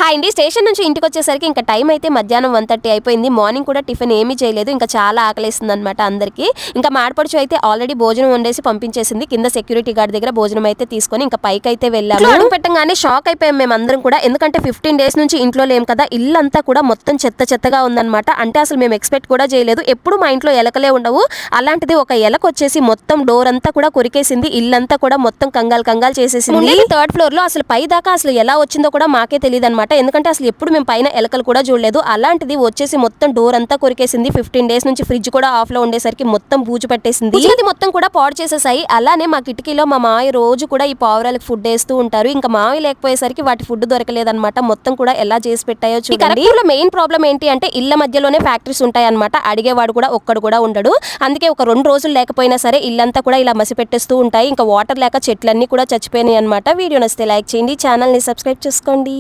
Hi అండి. Station నుంచి ఇంటికి వచ్చేసరికి ఇంకా టైం అయితే మధ్యాహ్నం 1:30 అయిపోయింది. మార్నింగ్ కూడా టిఫిన్ ఏమీ చేయలేదు. ఇంకా చాలా ఆకలేస్తుంది అనమాట అందరికీ. ఇంకా మాడపడుచు అయితే ఆల్రెడీ భోజనం వండేసి పంపించేసింది. కింద సెక్యూరిటీ గార్డ్ దగ్గర భోజనం అయితే తీసుకొని ఇంకా పైకి అయితే వెళ్ళాము. అడుగు పెట్టగానే షాక్ అయిపోయాం మేము అందరం కూడా. ఎందుకంటే 15 డేస్ నుంచి ఇంట్లో లేం కదా, ఇల్లంతా కూడా మొత్తం చెత్త చెత్తగా ఉందన్నమాట. అంటే అసలు మేము ఎక్స్పెక్ట్ కూడా చేయలేదు. ఎప్పుడు మా ఇంట్లో ఎలకలే ఉండవు, అలాంటిది ఒక ఎలక వచ్చేసి మొత్తం డోర్ అంతా కూడా కొరికేసింది. ఇల్లంతా కూడా మొత్తం కంగాలు కంగాలు చేసేసింది. 3rd ఫ్లోర్ లో అసలు పై దాకా అసలు ఎలా వచ్చిందో కూడా మాకే తెలియదు అనమాట. ఎందుకంటే అసలు ఎప్పుడు మేము పైన ఎలకలు కూడా చూడలేదు. అలాంటిది వచ్చేసి మొత్తం డోర్ అంతా కొరికేసింది. 15 డేస్ నుంచి ఫ్రిడ్జ్ కూడా ఆఫ్ లో ఉండేసరికి మొత్తం బూజు పట్టేసింది. అది మొత్తం కూడా పాడు చేసేసాయి. అలానే మా కిటికీలో మా మావయ్య రోజు కూడా ఈ పావురాలకు ఫుడ్ వేస్తూ ఉంటారు. ఇంకా మావయ్య లేకపోయేసరికి వాటి ఫుడ్ దొరకలేదన్నమాట. మొత్తం కూడా ఎలా చేసి పెట్టాయో చూడండి. మెయిన్ ప్రాబ్లం ఏంటి అంటే ఇళ్ల మధ్యలోనే ఫ్యాక్టరీస్ ఉంటాయి అనమాట. అడిగేవాడు కూడా ఒక్కడు కూడా ఉండడు. అందుకే ఒక 2 రోజులు లేకపోయినా సరే ఇల్లంతా కూడా ఇలా మసి పెట్టేస్తూ ఉంటాయి. ఇంకా వాటర్ లేక చెట్లన్నీ కూడా చచ్చిపోయినాయి అనమాట. వీడియో నచ్చితే లైక్ చేయండి, ఛానల్ ని సబ్స్క్రైబ్ చేసుకోండి.